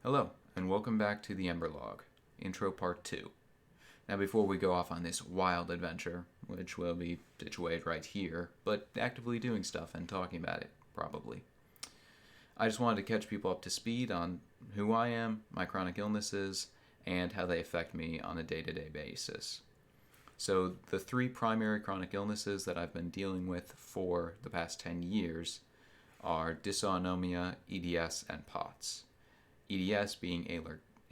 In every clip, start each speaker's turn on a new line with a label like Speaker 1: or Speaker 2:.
Speaker 1: Hello, and welcome back to the Ember Log, Intro Part 2. Now, before we go off on this wild adventure, which will be situated right here, but actively doing stuff and talking about it, probably, I just wanted to catch people up to speed on who I am, my chronic illnesses, and how they affect me on a day-to-day basis. So, the three primary chronic illnesses that I've been dealing with for the past 10 years are dysautonomia, EDS, and POTS. EDS being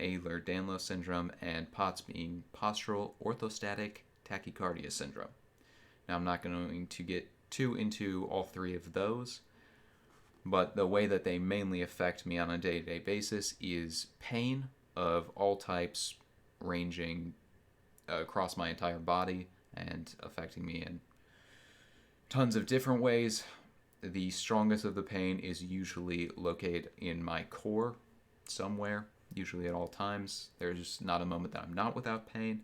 Speaker 1: Ehlers-Danlos syndrome, and POTS being postural orthostatic tachycardia syndrome. Now, I'm not going to get too into all three of those, but the way that they mainly affect me on a day-to-day basis is pain of all types, ranging across my entire body and affecting me in tons of different ways. The strongest of the pain is usually located in my core somewhere, usually at all times. There's not a moment that I'm not without pain,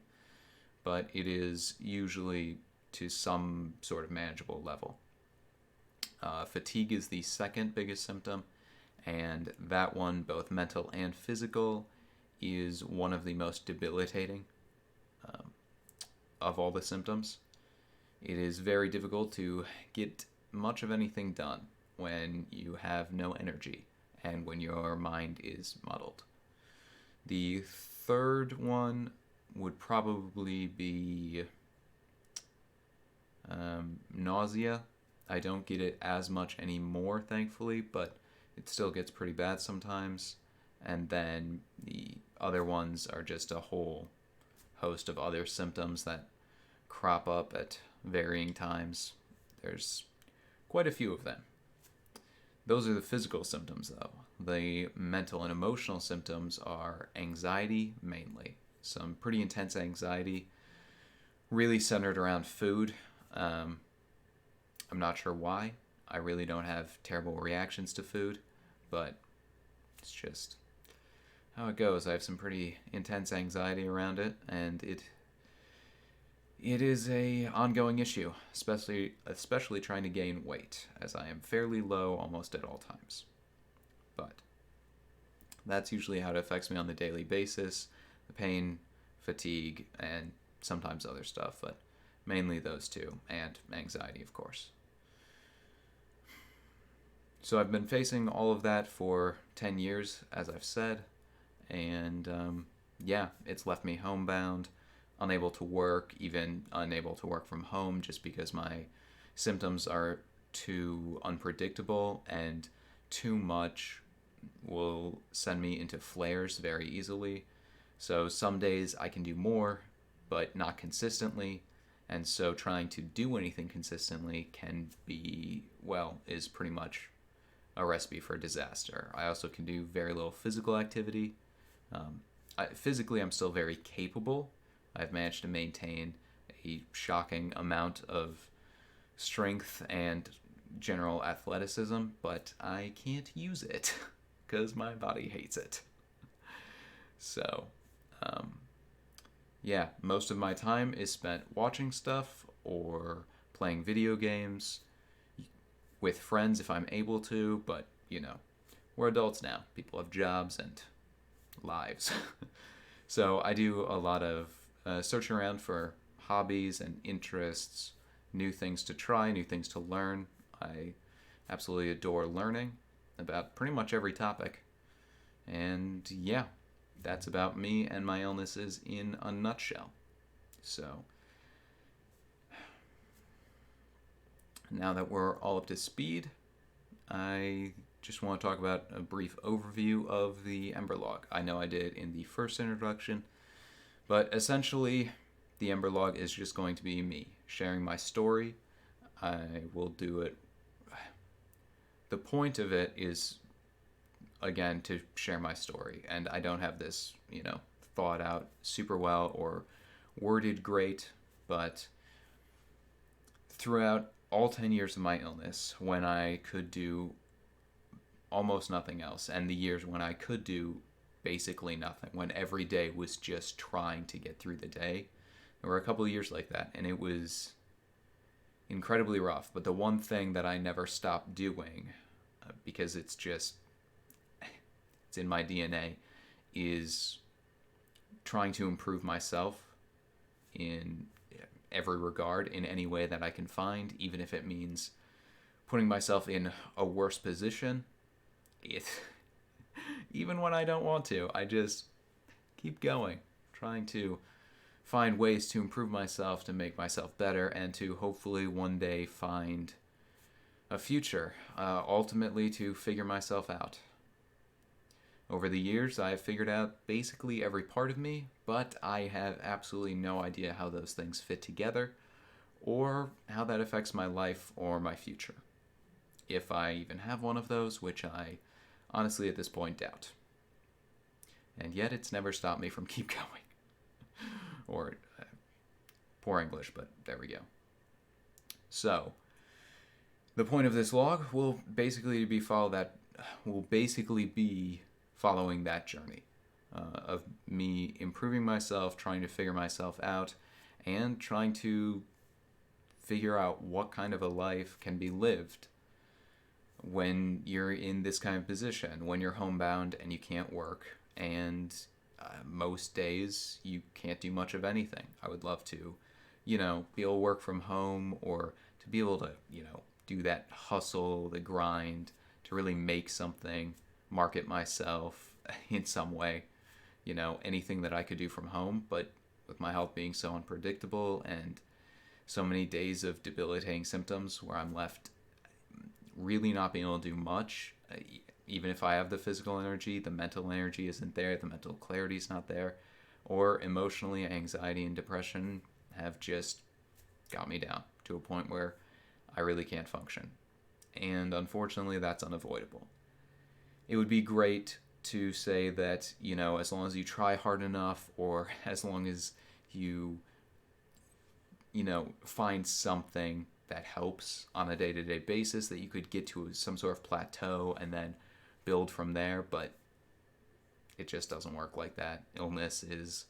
Speaker 1: but it is usually to some sort of manageable level. Fatigue is the second biggest symptom, and that one, both mental and physical, is one of the most debilitating of all the symptoms. It is very difficult to get much of anything done when you have no energy and when your mind is muddled. The third one would probably be nausea. I don't get it as much anymore, thankfully, but it still gets pretty bad sometimes. And then the other ones are just a whole host of other symptoms that crop up at varying times. There's quite a few of them. Those are the physical symptoms, though. The mental and emotional symptoms are anxiety, mainly. Some pretty intense anxiety, really centered around food. I'm not sure why. I really don't have terrible reactions to food, but it's just how it goes. I have some pretty intense anxiety around it, and it is a ongoing issue, especially trying to gain weight, as I am fairly low almost at all times. But that's usually how it affects me on the daily basis: the pain, fatigue, and sometimes other stuff, but mainly those two, and anxiety, of course. So I've been facing all of that for 10 years, as I've said, and it's left me homebound, unable to work, even unable to work from home, just because my symptoms are too unpredictable, and too much will send me into flares very easily. So some days I can do more, but not consistently, and so trying to do anything consistently is pretty much a recipe for disaster. I also can do very little physical activity. Physically, I'm still very capable. I've managed to maintain a shocking amount of strength and general athleticism, but I can't use it because my body hates it. So, most of my time is spent watching stuff or playing video games with friends if I'm able to, but we're adults now. People have jobs and lives. So I do a lot of searching around for hobbies and interests, new things to try, new things to learn. I absolutely adore learning about pretty much every topic. And that's about me and my illnesses in a nutshell. So now that we're all up to speed, I just want to talk about a brief overview of the Ember Log. I know I did in the first introduction, but essentially the Ember Log is just going to be me sharing my story. I will do it. The point of it is, again, to share my story, and I don't have this, thought out super well or worded great, but throughout all 10 years of my illness, when I could do almost nothing else, and the years when I could do basically nothing, when every day was just trying to get through the day, there were a couple of years like that, and it was incredibly rough. But the one thing that I never stopped doing, because it's in my DNA, is trying to improve myself in every regard, in any way that I can find, even if it means putting myself in a worse position. Even when I don't want to, I just keep going, trying to find ways to improve myself, to make myself better, and to hopefully one day find a future, ultimately to figure myself out. Over the years, I have figured out basically every part of me, but I have absolutely no idea how those things fit together, or how that affects my life or my future. If I even have one of those, which I honestly at this point doubt. And yet it's never stopped me from keep going. Or poor English, but there we go. So, the point of this log will basically be following that journey of me improving myself, trying to figure myself out, and trying to figure out what kind of a life can be lived when you're in this kind of position, when you're homebound and you can't work, and most days you can't do much of anything. I would love to, be able to work from home, or to be able to, do that hustle, the grind, to really make something, market myself in some way, anything that I could do from home. But with my health being so unpredictable and so many days of debilitating symptoms where I'm left really not being able to do much, even if I have the physical energy, the mental energy isn't there, the mental clarity is not there, or emotionally, anxiety and depression have just got me down to a point where I really can't function. And unfortunately, that's unavoidable. It would be great to say that, as long as you try hard enough, or as long as you, find something that helps on a day-to-day basis, that you could get to some sort of plateau and then build from there. But it just doesn't work like that. Illness is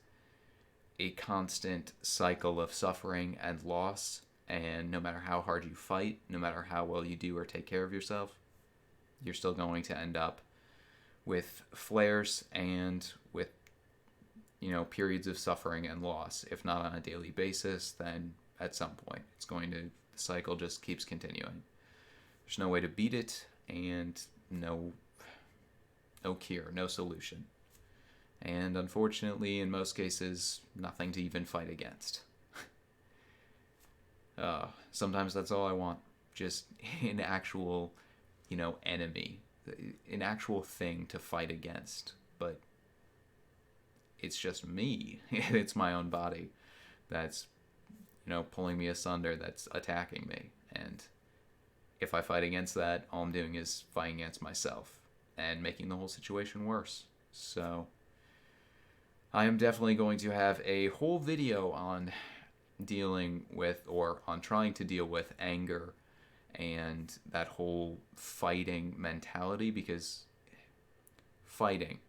Speaker 1: a constant cycle of suffering and loss, and no matter how hard you fight, no matter how well you do or take care of yourself, you're still going to end up with flares and with, periods of suffering and loss. If not on a daily basis, then at some point the cycle just keeps continuing. There's no way to beat it, and no cure, no solution. And unfortunately, in most cases, nothing to even fight against. Sometimes that's all I want. Just an actual, enemy. An actual thing to fight against. But it's just me. It's my own body that's, pulling me asunder, that's attacking me. And if I fight against that, all I'm doing is fighting against myself and making the whole situation worse. So I am definitely going to have a whole video on dealing with, or on trying to deal with, anger and that whole fighting mentality, because fighting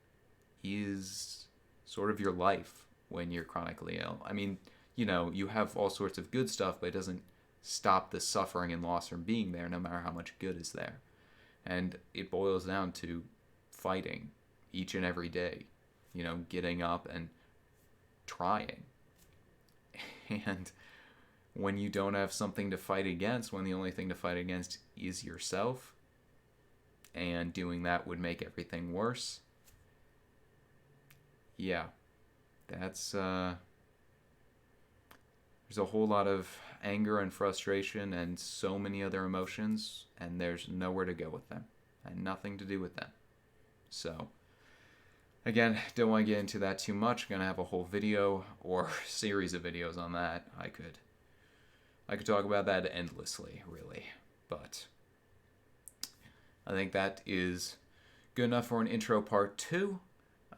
Speaker 1: is sort of your life when you're chronically ill. I mean, you have all sorts of good stuff, but it doesn't stop the suffering and loss from being there, no matter how much good is there. And it boils down to fighting each and every day, getting up and trying. And when you don't have something to fight against, when the only thing to fight against is yourself, and doing that would make everything worse, yeah, that's, there's a whole lot of anger and frustration and so many other emotions, and there's nowhere to go with them, and nothing to do with them. So, again, don't want to get into that too much. I'm going to have a whole video or series of videos on that. I could talk about that endlessly, really. But I think that is good enough for an intro part 2.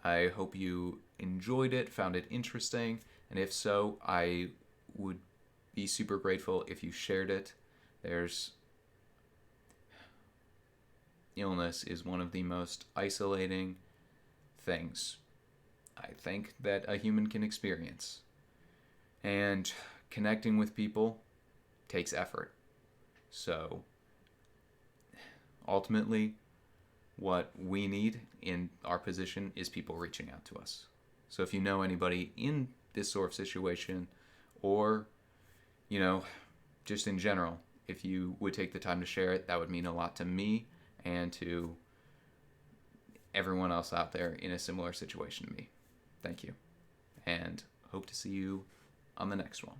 Speaker 1: I hope you enjoyed it, found it interesting, and if so, I would be super grateful if you shared it. Illness is one of the most isolating things I think that a human can experience. And connecting with people takes effort. So ultimately, what we need in our position is people reaching out to us. So if you know anybody in this sort of situation, or, you know, just in general, if you would take the time to share it, that would mean a lot to me and to everyone else out there in a similar situation to me. Thank you. And hope to see you on the next one.